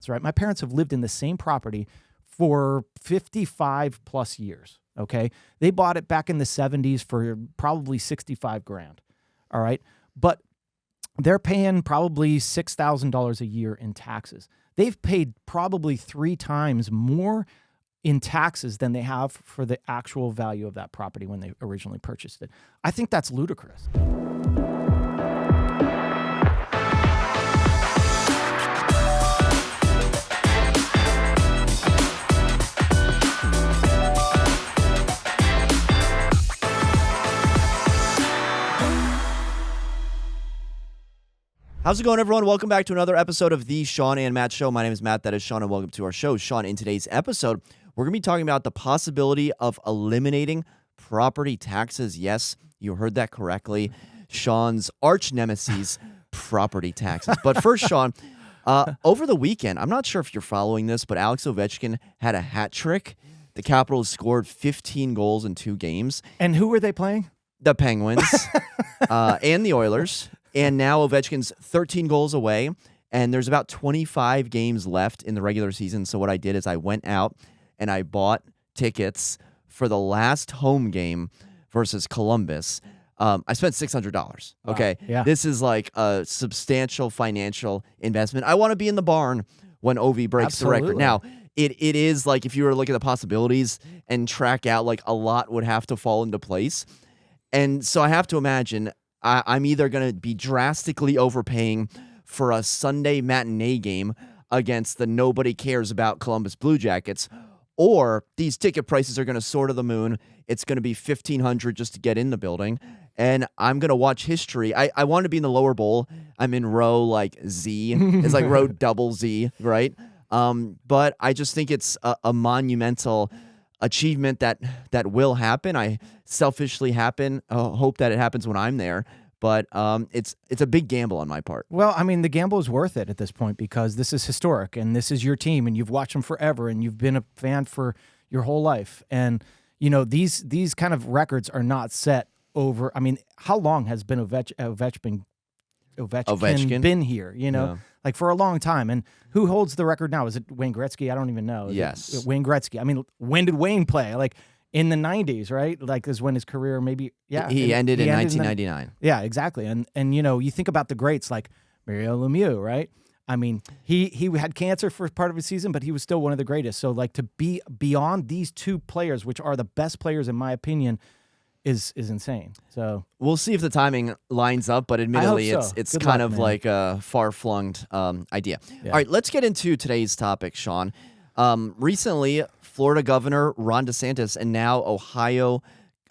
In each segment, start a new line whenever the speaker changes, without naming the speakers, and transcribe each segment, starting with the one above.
right? My parents have lived in the same property for 55 plus years, okay? They bought it back in the 70s for probably 65 grand, all right? But they're paying probably $6,000 a year in taxes. They've paid probably 3 times more in taxes than they have for the actual value of that property when they originally purchased it. I think that's ludicrous.
How's it going, everyone? Welcome back to another episode of the Shawn and Matt Show. My name is Matt. That is Shawn, and welcome to our show. Shawn, in today's episode, we're going to be talking about the possibility of eliminating property taxes. Yes, you heard that correctly. Shawn's arch nemesis, property taxes. But first, Shawn, over the weekend, I'm not sure if you're following this, but Alex Ovechkin had a hat trick. The Capitals scored 15 goals in 2 games.
And who were they playing?
The Penguins and the Oilers. And now Ovechkin's 13 goals away, and there's about 25 games left in the regular season. So what I did is I went out and I bought tickets for the last home game versus Columbus. I spent $600. Okay,
wow. Yeah.
This is like a substantial financial investment. I want to be in the barn when Ovi breaks the record. Now, it is like if you were to look at the possibilities and track out, like a lot would have to fall into place. And so I have to imagine I'm either going to be drastically overpaying for a Sunday matinee game against the nobody cares about Columbus Blue Jackets, or these ticket prices are going to soar to the moon. It's going to be $1,500 just to get in the building, and I'm going to watch history. I want to be in the lower bowl. I'm in row like Z. It's like row double Z, right? But I just think it's a monumental achievement that will happen. I selfishly hope that it happens when I'm there, but it's a big gamble on my part.
Well, I mean, the gamble is worth it at this point because this is historic and this is your team and you've watched them forever and you've been a fan for your whole life. And you know, these kind of records are not set over. I mean, how long has been Ovechkin been here? You know, like for a long time. And who holds the record now? Is it Wayne Gretzky? I don't even know.
Yes,
Wayne Gretzky. I mean, when did Wayne play? Like in the 90s, right? Like is when his career maybe. Yeah,
he ended in 1999.
Yeah, exactly. And you know, you think about the greats like Mario Lemieux, right? I mean, he had cancer for part of his season, but he was still one of the greatest. So like to be beyond these 2 players, which are the best players in my opinion, is insane. So
we'll see if the timing lines up, but admittedly it's
Good
kind
luck,
of
man.
like a far-flung idea.
Yeah.
All right, let's get into today's topic, Shawn. Recently, Florida Governor Ron DeSantis and now Ohio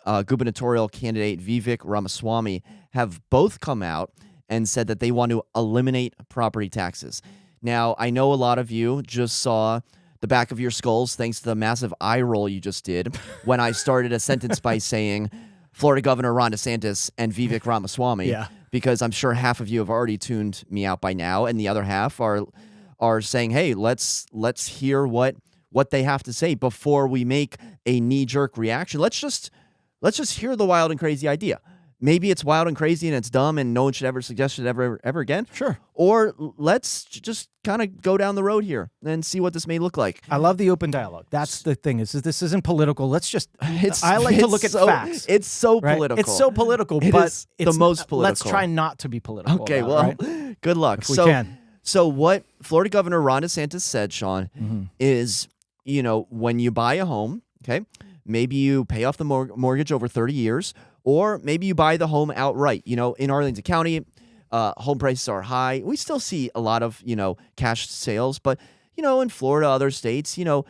gubernatorial candidate Vivek Ramaswamy have both come out and said that they want to eliminate property taxes. Now, I know a lot of you just saw the back of your skulls thanks to the massive eye roll you just did when I started a sentence by saying Florida Governor Ron DeSantis and Vivek Ramaswamy, because I'm sure half of you have already tuned me out by now, and the other half are saying, hey, let's hear what they have to say before we make a knee-jerk reaction. Let's just hear the wild and crazy idea. Maybe it's wild and crazy and it's dumb and no one should ever suggest it ever again.
Sure.
Or let's just kind of go down the road here and see what this may look like.
I love the open dialogue. That's the thing. Is this isn't political. Let's just. I like to look at facts.
It's so
right?
political.
It's so political,
It
but
is
it's
the most political.
Let's try not to be political.
Okay.
About
Well,
it, right?
good luck.
If we can.
So what Florida Governor Ron DeSantis said, Shawn, is, you know, when you buy a home, okay, maybe you pay off the mortgage over 30 years, or maybe you buy the home outright. You know, in Arlington County, home prices are high. We still see a lot of, you know, cash sales, but, you know, in Florida, other states, you know,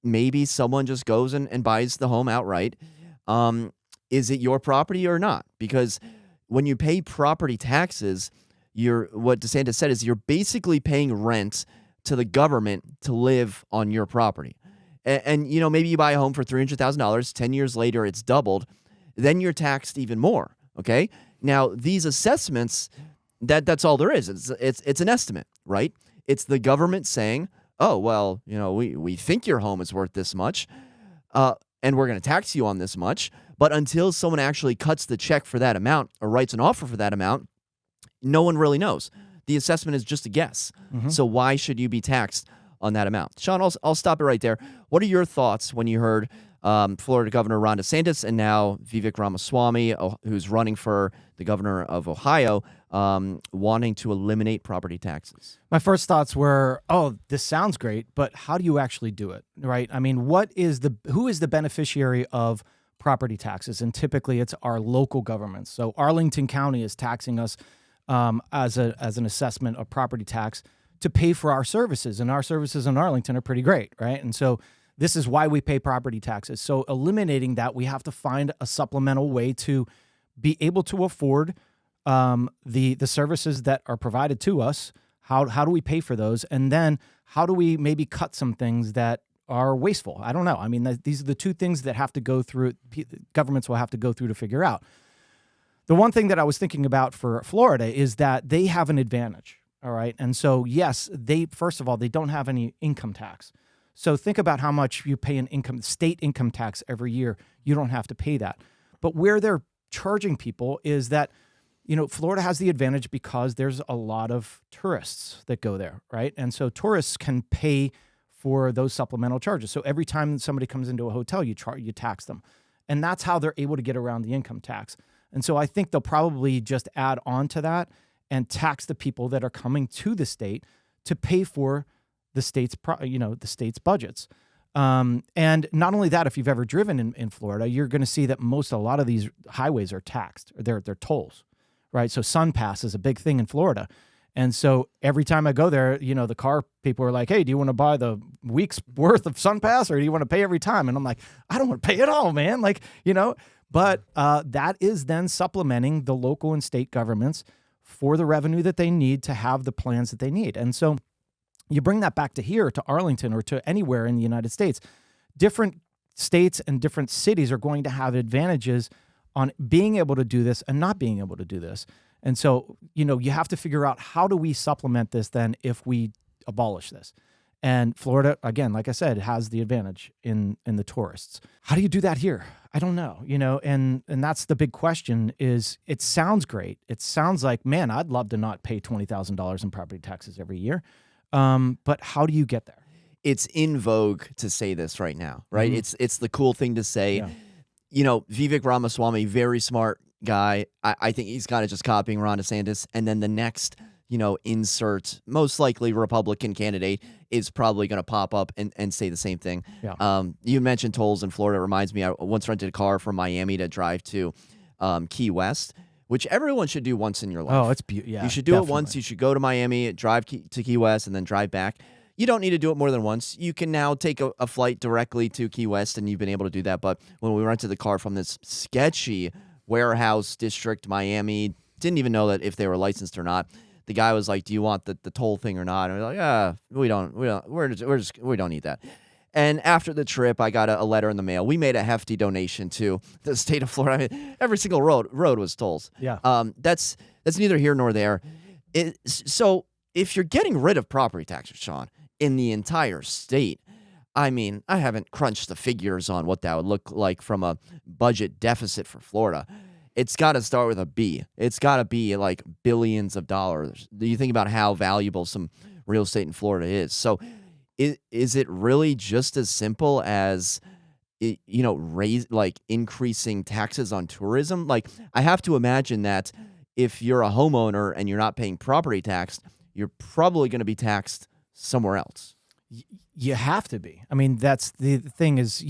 maybe someone just goes and buys the home outright. Is it your property or not? Because when you pay property taxes, what DeSantis said is you're basically paying rent to the government to live on your property. And you know, maybe you buy a home for $300,000, 10 years later it's doubled, then you're taxed even more, okay? Now, these assessments, that's all there is. It's an estimate, right? It's the government saying, oh, well, you know, we think your home is worth this much, and we're going to tax you on this much, but until someone actually cuts the check for that amount or writes an offer for that amount, no one really knows. The assessment is just a guess. So why should you be taxed on that amount. Shawn, I'll stop it right there. What are your thoughts when you heard Florida Governor Ron DeSantis and now Vivek Ramaswamy, who's running for the governor of Ohio, wanting to eliminate property taxes?
My first thoughts were, oh, this sounds great, but how do you actually do it, right? I mean, who is the beneficiary of property taxes? And typically it's our local governments. So Arlington County is taxing us as an assessment of property tax to pay for our services, and our services in Arlington are pretty great, right? And so this is why we pay property taxes. So eliminating that, we have to find a supplemental way to be able to afford the services that are provided to us. How do we pay for those? And then how do we maybe cut some things that are wasteful? I don't know. I mean, these are the two things that have to go through, governments will have to go through to figure out. The one thing that I was thinking about for Florida is that they have an advantage, all right? And so, yes, first of all, they don't have any income tax. So think about how much you pay state income tax every year. You don't have to pay that. But where they're charging people is that, Florida has the advantage because there's a lot of tourists that go there, right? And so tourists can pay for those supplemental charges. So every time somebody comes into a hotel, you tax them. And that's how they're able to get around the income tax. And so I think they'll probably just add on to that and tax the people that are coming to the state to pay for the state's budgets. And not only that, if you've ever driven in Florida, you're going to see that a lot of these highways are taxed. They're tolls, right? So Sun Pass is a big thing in Florida. And so every time I go there, the car people are like, hey, do you want to buy the week's worth of Sun Pass or do you want to pay every time? And I'm like, I don't want to pay it all, man. But that is then supplementing the local and state governments for the revenue that they need to have the plans that they need. And so you bring that back to here, to Arlington, or to anywhere in the United States. Different states and different cities are going to have advantages on being able to do this and not being able to do this. And so, you have to figure out, how do we supplement this then if we abolish this? And Florida, again, like I said, has the advantage in the tourists. How do you do that here? I don't know, and that's the big question. Is it sounds great. It sounds like, man, I'd love to not pay $20,000 in property taxes every year. But how do you get there?
It's in vogue to say this right now, right? Mm-hmm. It's the cool thing to say. Yeah. Vivek Ramaswamy, very smart guy. I think he's kind of just copying Ron DeSantis. And then the next, insert, most likely Republican candidate is probably going to pop up and say the same thing. Yeah. You mentioned tolls in Florida. It reminds me, I once rented a car from Miami to drive to Key West, which everyone should do once in your life.
Oh, it's beautiful. Yeah,
you should do it once. You should go to Miami, drive to Key West, and then drive back. You don't need to do it more than once. You can now take a flight directly to Key West, and you've been able to do that. But when we rented the car from this sketchy warehouse district, Miami, didn't even know that if they were licensed or not. The guy was like, "Do you want the toll thing or not?" And we're like, "Yeah, we don't need that." And after the trip, I got a letter in the mail. We made a hefty donation to the state of Florida. I mean, every single road was tolls.
Yeah.
That's neither here nor there. So if you're getting rid of property taxes, Shawn, in the entire state, I mean, I haven't crunched the figures on what that would look like from a budget deficit for Florida. It's got to start with a B. It's got to be like billions of dollars. You think about how valuable some real estate in Florida is. So is it really just as simple as, increasing taxes on tourism? Like, I have to imagine that if you're a homeowner and you're not paying property tax, you're probably going to be taxed somewhere else.
You have to be. I mean, that's the thing is,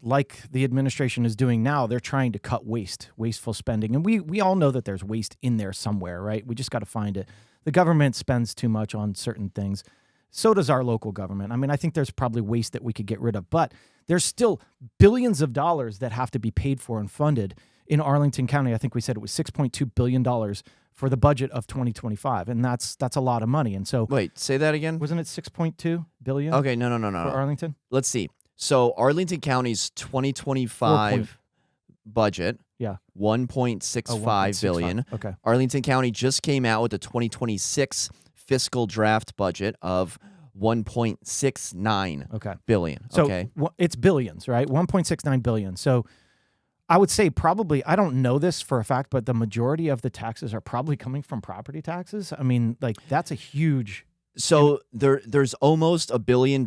like the administration is doing now, they're trying to cut wasteful spending. And we all know that there's waste in there somewhere, right? We just got to find it. The government spends too much on certain things. So does our local government. I mean, I think there's probably waste that we could get rid of, but there's still billions of dollars that have to be paid for and funded in Arlington County. I think we said it was $6.2 billion for the budget of 2025. And that's a lot of money. And so
wait, say that again.
Wasn't it 6.2 billion?
Okay, no.
For Arlington?
Let's see. So Arlington County's 2025 budget,
yeah,
$1.65 billion.
Okay.
Arlington County just came out with the 2026 fiscal draft budget of $1.69 billion.
So
okay.
It's billions, right? $1.69 billion. So I would say probably, I don't know this for a fact, but the majority of the taxes are probably coming from property taxes. I mean, like, that's a huge
So there's almost $1 billion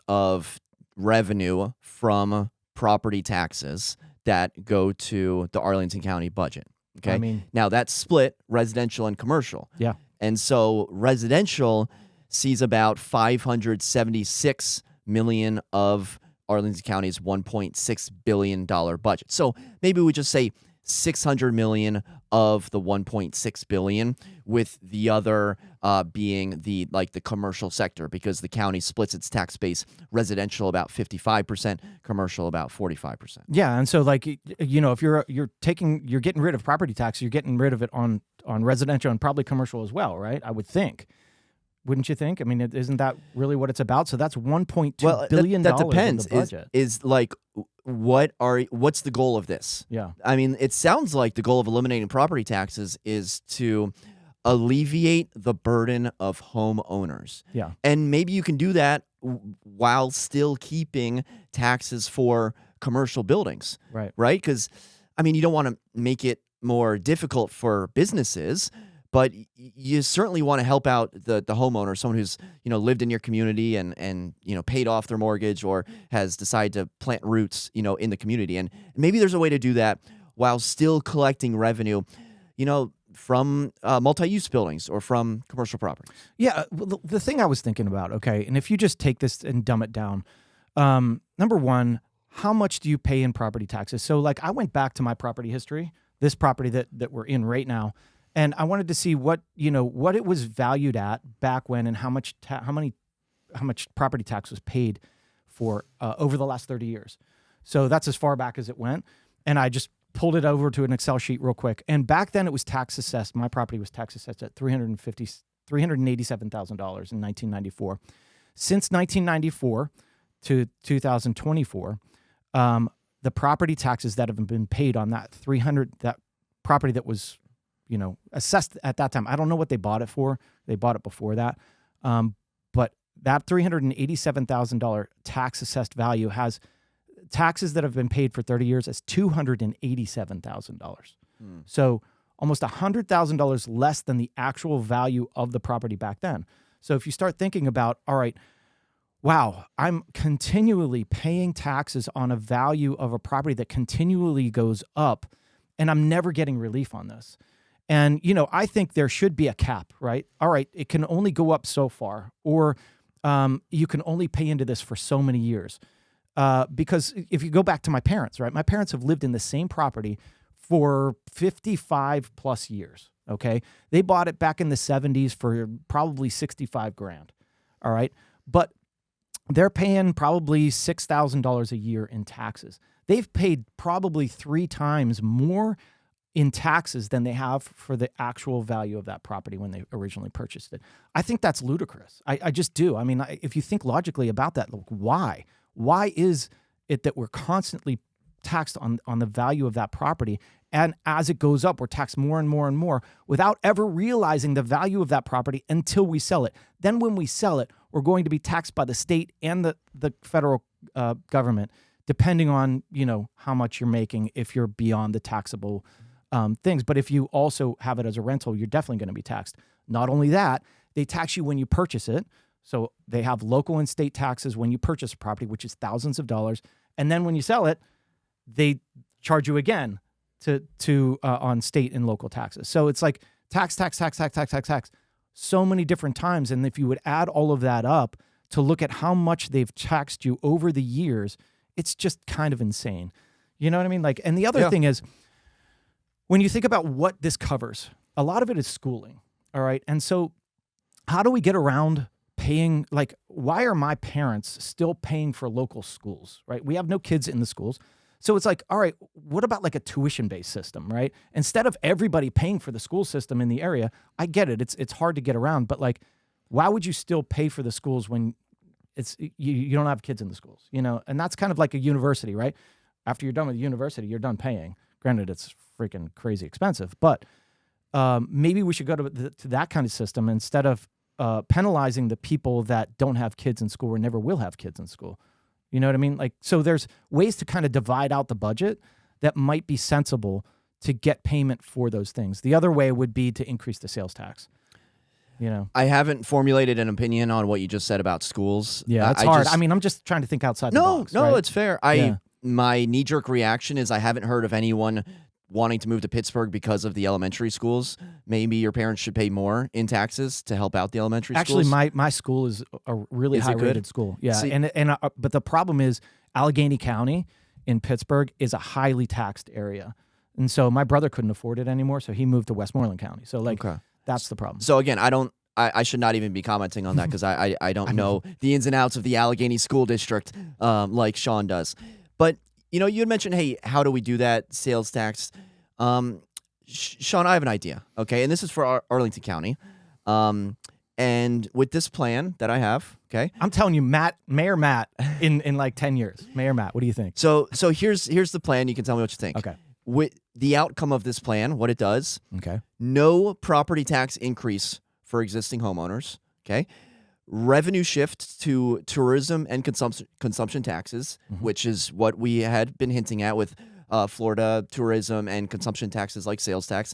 of revenue from property taxes that go to the Arlington County budget. Okay.
I mean,
now that's split residential and commercial.
yeah.
And so residential sees about $576 million of Arlington County's $1.6 billion budget. So maybe we just say $600 million of the $1.6 billion, with the other being the commercial sector, because the county splits its tax base: residential about 55%, commercial about 45%.
Yeah, and so if you're getting rid of property tax, you're getting rid of it on residential and probably commercial as well, right? I would think. Wouldn't you think? I mean, isn't that really what it's about? So that's $1.2 billion
that depends.
in the budget.
Is what's the goal of this?
Yeah.
I mean, it sounds like the goal of eliminating property taxes is to alleviate the burden of homeowners.
Yeah.
And maybe you can do that while still keeping taxes for commercial buildings.
Right.
Right? Because, I mean, you don't want to make it more difficult for businesses, but you certainly want to help out the homeowner, someone who's lived in your community and paid off their mortgage or has decided to plant roots in the community. And maybe there's a way to do that while still collecting revenue, from multi-use buildings or from commercial property.
Yeah, well, the thing I was thinking about, okay, and if you just take this and dumb it down, number one, how much do you pay in property taxes? So I went back to my property history, this property that we're in right now, and I wanted to see what it was valued at back when, and how much property tax was paid for over the last 30 years. So that's as far back as it went. And I just pulled it over to an Excel sheet real quick. And back then it was tax assessed. My property was tax assessed at $387,000 in 1994. Since 1994 to 2024, the property taxes that have been paid on that property that was assessed at that time. I don't know what they bought it for. They bought it before that. But that $387,000 tax assessed value has taxes that have been paid for 30 years as $287,000. So almost $100,000 less than the actual value of the property back then. So if you start thinking about, all right, wow, I'm continually paying taxes on a value of a property that continually goes up, and I'm never getting relief on this. And, I think there should be a cap, right? All right, it can only go up so far, or you can only pay into this for so many years. Because if you go back to my parents, right? My parents have lived in the same property for 55 plus years, okay? They bought it back in the 70s for probably $65,000, all right? But they're paying probably $6,000 a year in taxes. They've paid probably 3 times more in taxes than they have for the actual value of that property when they originally purchased it. I think that's ludicrous. I just do. I mean, if you think logically about that, why? Why is it that we're constantly taxed on the value of that property? And as it goes up, we're taxed more and more and more without ever realizing the value of that property until we sell it. Then when we sell it, we're going to be taxed by the state and the federal government, depending on, how much you're making, if you're beyond the taxable things. But if you also have it as a rental, you're definitely going to be taxed. Not only that, they tax you when you purchase it. So they have local and state taxes when you purchase a property, which is thousands of dollars. And then when you sell it, they charge you again to on state and local taxes. So it's like tax, so many different times. And if you would add all of that up to look at how much they've taxed you over the years, it's just kind of insane. You know what I mean? And the other thing is, when you think about what this covers, a lot of it is schooling. All right. And so how do we get around paying? Why are my parents still paying for local schools? Right. We have no kids in the schools. So it's all right, what about a tuition-based system, right? Instead of everybody paying for the school system in the area, I get it. It's hard to get around, but why would you still pay for the schools when you don't have kids in the schools, And that's kind of like a university, right? After you're done with university, you're done paying. Granted, it's freaking crazy expensive, but maybe we should go to that kind of system instead of penalizing the people that don't have kids in school or never will have kids in school. You know what I mean? So there's ways to kind of divide out the budget that might be sensible to get payment for those things. The other way would be to increase the sales tax. you know.
I haven't formulated an opinion on what you just said about schools.
Yeah, it's hard. I mean, I'm just trying to think outside the box.
No,
right?
it's fair. My knee-jerk reaction is I haven't heard of anyone wanting to move to Pittsburgh because of the elementary schools. Maybe your parents should pay more in taxes to help out the elementary schools.
Actually, my school is a really high-rated school. Yeah,
See,
but the problem is Allegheny County in Pittsburgh is a highly taxed area. And so my brother couldn't afford it anymore, so he moved to Westmoreland County. So that's the problem.
So again, I should not even be commenting on that because I don't know the ins and outs of the Allegheny School District like Shawn does. But you had mentioned, hey, how do we do that sales tax? Shawn, I have an idea. Okay, and this is for Arlington County. And with this plan that I have, okay,
I'm telling you, Mayor Matt, in like 10 years, Mayor Matt, what do you think?
So here's the plan. You can tell me what you think.
Okay.
With the outcome of this plan, what it does,
okay,
no property tax increase for existing homeowners, okay? Revenue shift to tourism and consumption taxes, which is what we had been hinting at with Florida tourism and consumption taxes like sales tax.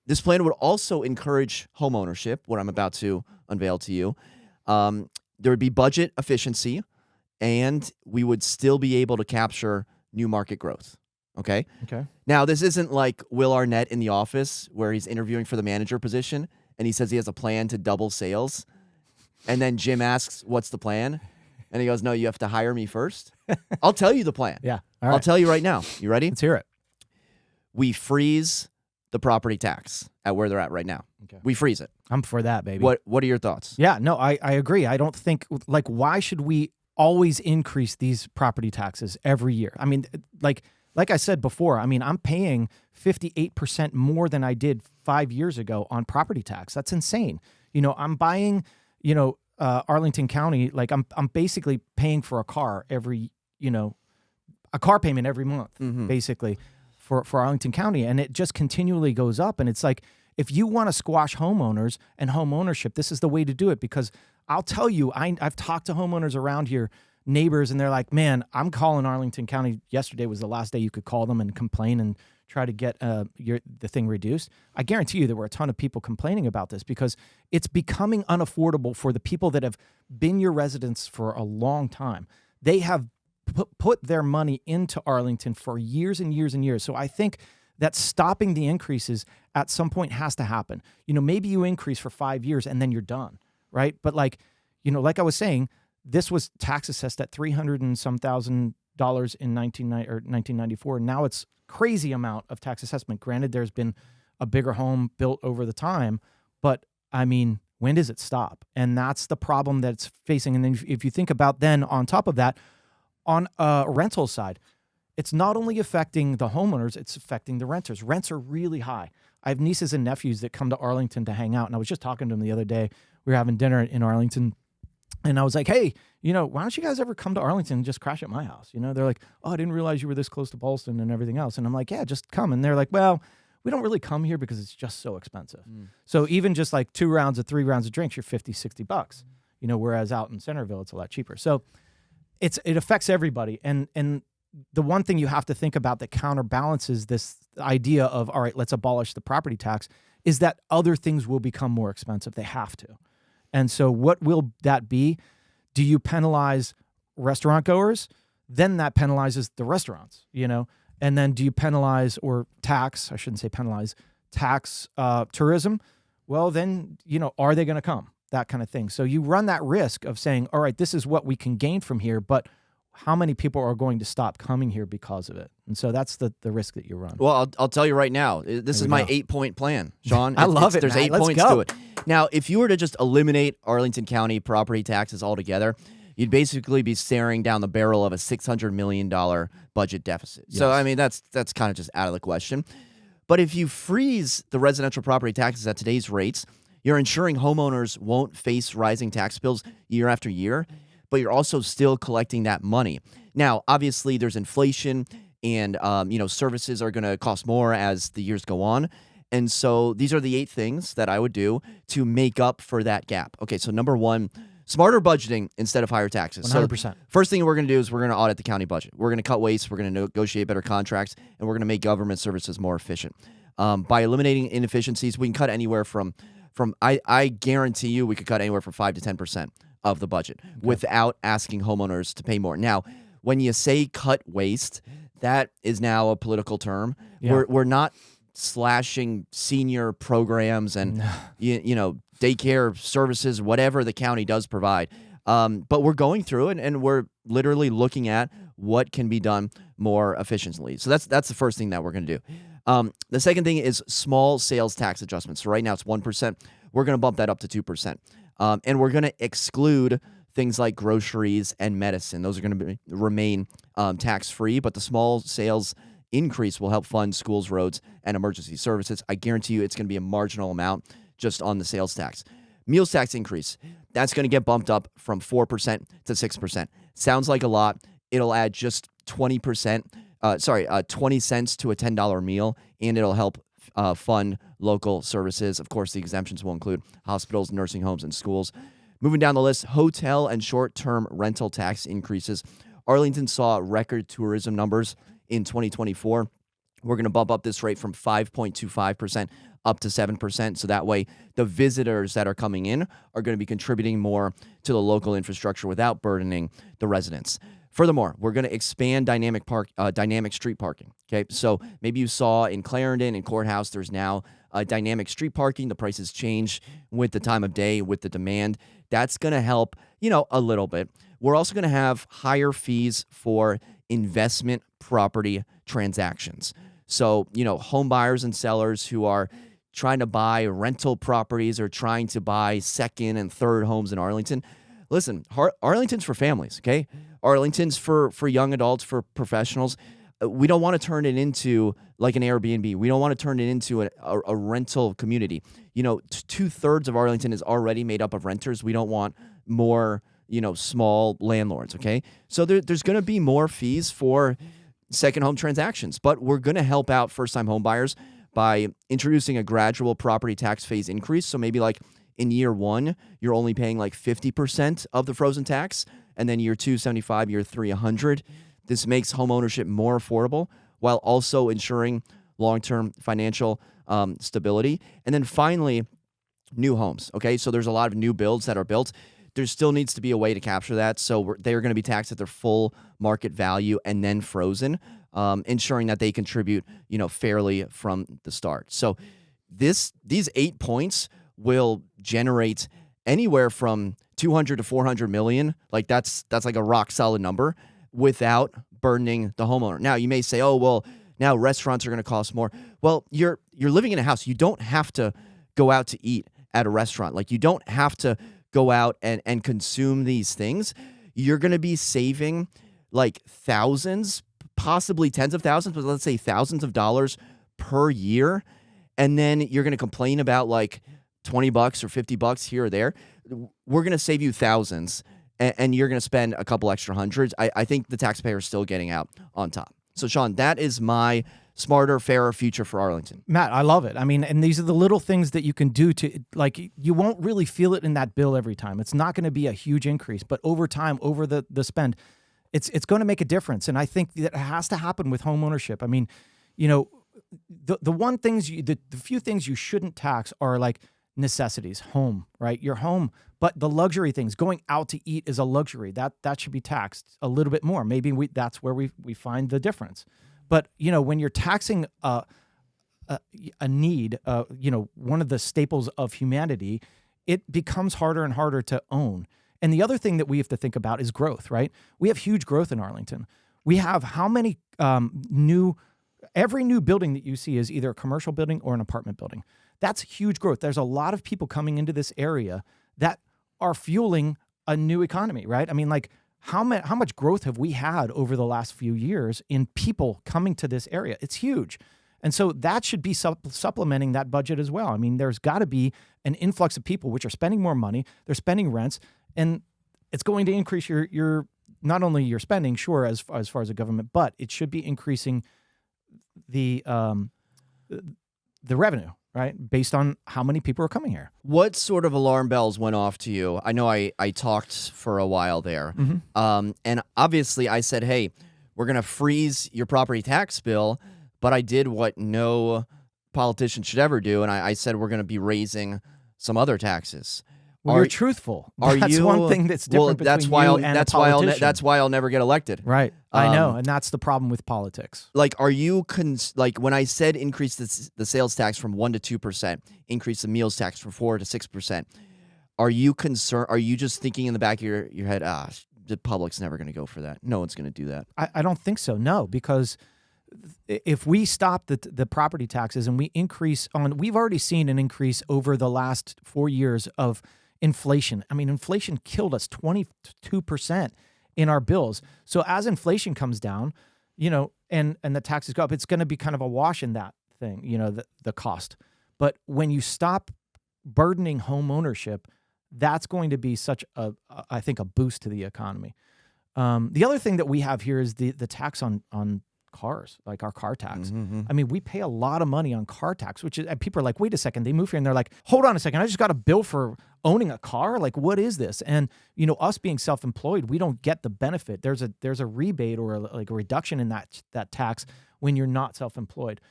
This plan would also encourage home ownership, what I'm about to unveil to you. There would be budget efficiency, and we would still be able to capture new market growth. Okay?
Okay.
Now, this isn't like Will Arnett in The Office where he's interviewing for the manager position and he says he has a plan to double sales. And then Jim asks, what's the plan? And he goes, no, you have to hire me first. I'll tell you the plan.
Yeah. All right.
I'll tell you right now. You ready?
Let's hear it.
We freeze the property tax at where they're at right now.
Okay.
We freeze it.
I'm for that, baby.
What are your thoughts?
Yeah, no, I agree. I don't think, like, why should we always increase these property taxes every year? I mean, like I said before, I mean, I'm paying 58% more than I did 5 years ago on property tax. That's insane. I'm buying, Arlington County, like I'm basically paying for a car every, a car payment every month, basically for Arlington County. And it just continually goes up. And it's like, if you want to squash homeowners and home ownership, this is the way to do it. Because I'll tell you, I've talked to homeowners around here, neighbors, and they're like, man, I'm calling Arlington County. Yesterday was the last day you could call them and complain and try to get the thing reduced. I guarantee you there were a ton of people complaining about this because it's becoming unaffordable for the people that have been your residents for a long time. They have put their money into Arlington for years and years and years. So I think that stopping the increases at some point has to happen. Maybe you increase for 5 years and then you're done, right? But like I was saying, this was tax assessed at $300 and some thousand in 1994. Now it's crazy amount of tax assessment. Granted, there's been a bigger home built over the time, but I mean, when does it stop? And that's the problem that it's facing. And then if you think about then on top of that, on a rental side, it's not only affecting the homeowners, it's affecting the renters. Rents are really high. I have nieces and nephews that come to Arlington to hang out. And I was just talking to them the other day. We were having dinner in Arlington. And I was like, hey, why don't you guys ever come to Arlington and just crash at my house? They're like, oh, I didn't realize you were this close to Ballston and everything else. And I'm like, yeah, just come. And they're like, well, we don't really come here because it's just so expensive. So even just like 3 rounds of drinks, you're $50-$60, whereas out in Centerville, it's a lot cheaper. So it affects everybody. And the one thing you have to think about that counterbalances this idea of, all right, let's abolish the property tax, is that other things will become more expensive. They have to. And so what will that be? Do you penalize restaurant goers? Then that penalizes the restaurants, And then do you penalize or tax, I shouldn't say penalize, tax tourism? Well, then, are they going to come? That kind of thing. So you run that risk of saying, all right, this is what we can gain from here, but how many people are going to stop coming here because of it? And so that's the risk that you run.
Well, I'll tell you right now, this is my 8-point plan, Shawn.
I love it.
There's
Matt.
8
Let's
points
go.
to it. Now, if you were to just eliminate Arlington County property taxes altogether, you'd basically be staring down the barrel of a $600 million budget deficit.
Yes.
So, I mean, that's kind of just out of the question. But if you freeze the residential property taxes at today's rates, you're ensuring homeowners won't face rising tax bills year after year, but you're also still collecting that money. Now, obviously, there's inflation, and services are going to cost more as the years go on. And so these are the 8 things that I would do to make up for that gap. Okay, so number 1, smarter budgeting instead of higher taxes.
100%.
So first thing we're going to do is we're going to audit the county budget. We're going to cut waste. We're going to negotiate better contracts, and we're going to make government services more efficient. By eliminating inefficiencies, we can cut anywhere from I guarantee you we could cut anywhere from 5 to 10% of the budget without asking homeowners to pay more. Now, when you say cut waste, that is now a political term.
Yeah.
We're not slashing senior programs and daycare services, whatever the county does provide. But we're going through it, and we're literally looking at what can be done more efficiently. So that's the first thing that we're going to do. The second thing is small sales tax adjustments. So right now it's 1%. We're going to bump that up to 2%. And we're going to exclude things like groceries and medicine. Those are going to remain tax-free, but the small sales increase will help fund schools, roads, and emergency services. I guarantee you it's going to be a marginal amount just on the sales tax. Meals tax increase, that's going to get bumped up from 4% to 6%. Sounds like a lot. It'll add just 20 cents to a $10 meal, and it'll help fund local services. Of course, the exemptions will include hospitals, nursing homes, and schools. Moving down the list, hotel and short-term rental tax increases. Arlington saw record tourism numbers in 2024. We're going to bump up this rate from 5.25% up to 7%. So that way, the visitors that are coming in are going to be contributing more to the local infrastructure without burdening the residents. Furthermore, we're going to expand dynamic street parking. Okay, so maybe you saw in Clarendon and Courthouse, there's now dynamic street parking. The prices change with the time of day, with the demand. That's going to help, a little bit. We're also going to have higher fees for investment property transactions. So, home buyers and sellers who are trying to buy rental properties or trying to buy second and third homes in Arlington. Listen, Arlington's for families, okay? Arlington's for young adults, for professionals. We don't want to turn it into like an Airbnb. We don't want to turn it into a rental community. 2/3 of Arlington is already made up of renters. We don't want more, small landlords, okay? So there's going to be more fees for second home transactions, but we're going to help out first-time home buyers by introducing a gradual property tax phase increase. So maybe like in year 1, you're only paying like 50% of the frozen tax, and then year 2, 75, year 3, 100. This makes home ownership more affordable while also ensuring long-term financial stability. And then finally, new homes. Okay, so there's a lot of new builds that are built. There still needs to be a way to capture that. So they're going to be taxed at their full market value and then frozen, ensuring that they contribute, fairly from the start. So these 8 points will generate anywhere from 200 to 400 million. Like that's like a rock solid number without burdening the homeowner. Now you may say, oh, well, now restaurants are going to cost more. Well, you're living in a house. You don't have to go out to eat at a restaurant. Like you don't have to go out and consume these things. You're going to be saving like thousands, possibly tens of thousands, but let's say thousands of dollars per year. And then you're going to complain about like $20 or $50 here or there. We're going to save you thousands, and you're going to spend a couple extra hundreds. I think the taxpayer is still getting out on top. So, Shawn, that is my smarter, fairer future for Arlington.
Matt, I love it. I mean, and these are the little things that you can do to, like, you won't really feel it in that bill every time. It's not going to be a huge increase, but over time, over the spend, it's going to make a difference. And I think that has to happen with home ownership. I mean, the few things you shouldn't tax are like necessities, home, right? Your home, but the luxury things, going out to eat is a luxury. That should be taxed a little bit more. Maybe that's where we find the difference. But, when you're taxing a need, one of the staples of humanity, it becomes harder and harder to own. And the other thing that we have to think about is growth, right? We have huge growth in Arlington. We have how many every new building that you see is either a commercial building or an apartment building. That's huge growth. There's a lot of people coming into this area that are fueling a new economy, right? I mean, like, how much growth have we had over the last few years in people coming to this area? It's huge. And so that should be supplementing that budget as well. I mean, there's got to be an influx of people which are spending more money, they're spending rents, and it's going to increase your not only your spending, sure, as far as the government, but it should be increasing the revenue, right? Based on how many people are coming here.
What sort of alarm bells went off to you? I know I talked for a while there.
Mm-hmm.
And obviously I said, hey, we're going to freeze your property tax bill. But I did what no politician should ever do. And I said, we're going to be raising some other taxes.
Well, you're truthful.
Are
That's
you,
one thing that's different between you and a politician.
That's why I'll never get elected.
Right. I know, and that's the problem with politics.
Like, are you like when I said increase the sales tax from 1% to 2%, increase the meals tax from 4% to 6%? Are you concerned? Are you just thinking in the back of your head, the public's never going to go for that? No one's going to do that.
I don't think so. No, because if we stop the property taxes and we increase we've already seen an increase over the last 4 years of inflation. I mean, inflation killed us 22% in our bills. So as inflation comes down, and the taxes go up, it's going to be kind of a wash in that thing, the cost. But when you stop burdening home ownership, that's going to be such I think, a boost to the economy. The other thing that we have here is the tax on cars, like our car tax. I mean, we pay a lot of money on car tax, which is, and people are like, wait a second, they move here and they're like, hold on a second, I just got a bill for owning a car. Like, what is this? And, us being self-employed, we don't get the benefit. There's a rebate or a reduction in that tax when you're not self-employed.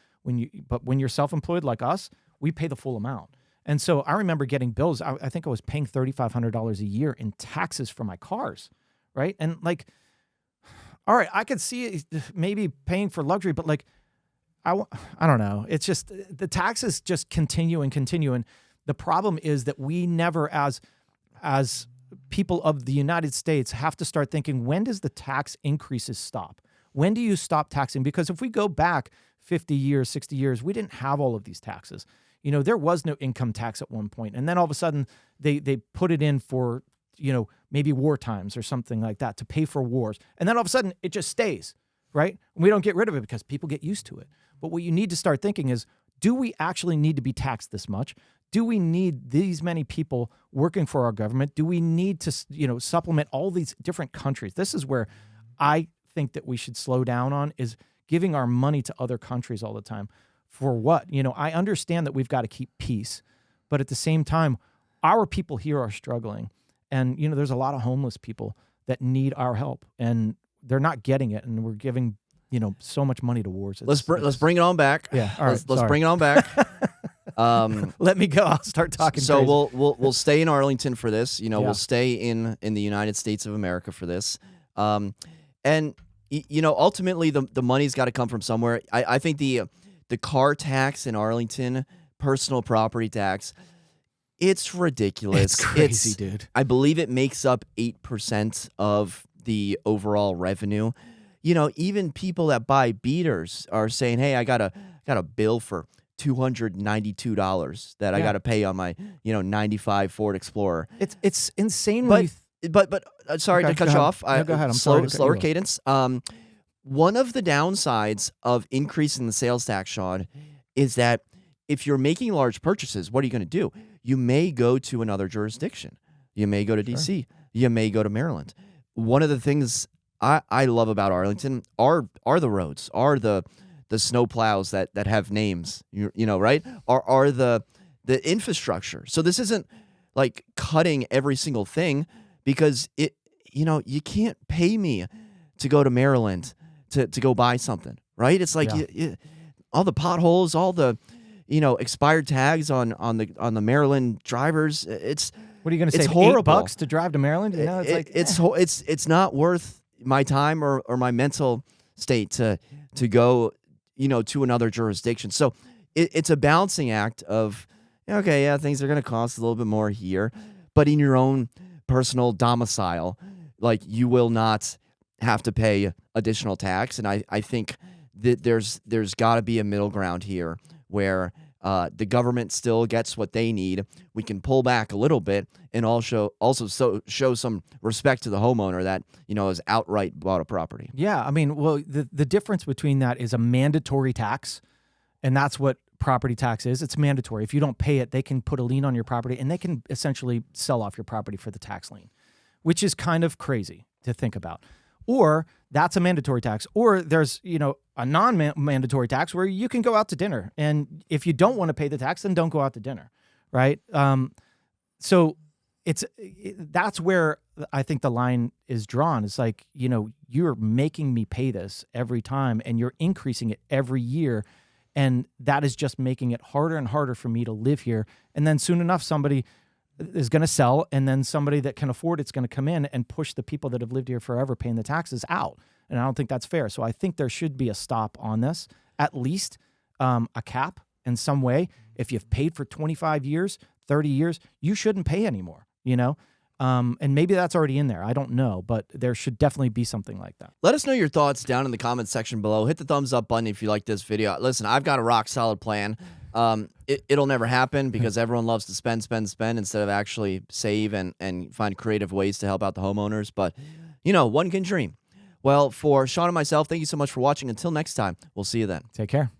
But when you're self-employed like us, we pay the full amount. And so I remember getting bills. I think I was paying $3,500 a year in taxes for my cars, right? And like, all right, I could see maybe paying for luxury, but like, I don't know. It's just the taxes just continue and continue. And the problem is that we never, as people of the United States, have to start thinking, when does the tax increases stop? When do you stop taxing? Because if we go back 50 years, 60 years, we didn't have all of these taxes. There was no income tax at one point. And then all of a sudden they put it in for, maybe war times or something like that to pay for wars. And then all of a sudden it just stays, right? We don't get rid of it because people get used to it. But what you need to start thinking is, do we actually need to be taxed this much? Do we need these many people working for our government? Do we need to, supplement all these different countries? This is where I think that we should slow down on, is giving our money to other countries all the time. For what? I understand that we've got to keep peace, but at the same time, our people here are struggling. And, there's a lot of homeless people that need our help, and they're not getting it. And we're giving, so much money to wars.
Let's bring it on back.
Yeah. All right.
Let's bring it on back.
Let me go. I'll start talking.
So
crazy.
we'll stay in Arlington for this. We'll stay in the United States of America for this. And ultimately the money's got to come from somewhere. I think the car tax in Arlington, personal property tax, it's ridiculous.
It's crazy, dude.
I believe it makes up 8% of the overall revenue. Even people that buy beaters are saying, "Hey, I got a bill for $292 that I got to pay on my 95 Ford Explorer."
It's insane.
But sorry to cut you off.
No, go ahead. I'm sorry.
Slower cadence. One of the downsides of increasing the sales tax, Shawn, is that if you're making large purchases, what are you going to do? You may go to another jurisdiction. You may go to D.C. You may go to Maryland. One of the things I love about Arlington are the roads, are the snow plows that have names, right? Are the infrastructure. So this isn't like cutting every single thing, because you can't pay me to go to Maryland to go buy something, right? It's like all the potholes, all the expired tags on the Maryland drivers.
What are you going to say?
It's horrible.
$8 to drive to Maryland?
It's not worth my time or my mental state to go to another jurisdiction. So it's a balancing act of, okay, yeah, things are going to cost a little bit more here, but in your own personal domicile, like, you will not have to pay additional tax. And I think that there's got to be a middle ground here where the government still gets what they need. We can pull back a little bit and also show some respect to the homeowner that has outright bought a property.
Yeah, I mean, well, the difference between that is a mandatory tax, and that's what property tax is. It's mandatory. If you don't pay it, they can put a lien on your property, and they can essentially sell off your property for the tax lien, which is kind of crazy to think about. Or that's a mandatory tax. Or there's, a non-mandatory tax where you can go out to dinner. And if you don't want to pay the tax, then don't go out to dinner, right? So that's where I think the line is drawn. It's like, you're making me pay this every time, and you're increasing it every year. And that is just making it harder and harder for me to live here. And then soon enough, somebody is going to sell, and then somebody that can afford it's going to come in and push the people that have lived here forever paying the taxes out. And I don't think that's fair. So I think there should be a stop on this, at least a cap in some way. If you've paid for 25 years, 30 years, you shouldn't pay anymore, you know? And maybe that's already in there. I don't know, but there should definitely be something like that.
Let us know your thoughts down in the comments section below. Hit the thumbs up button if you like this video. Listen, I've got a rock solid plan. It'll never happen because everyone loves to spend instead of actually save and find creative ways to help out the homeowners. But, you know, one can dream. Well, for Shawn and myself, thank you so much for watching. Until next time, we'll see you then.
Take care.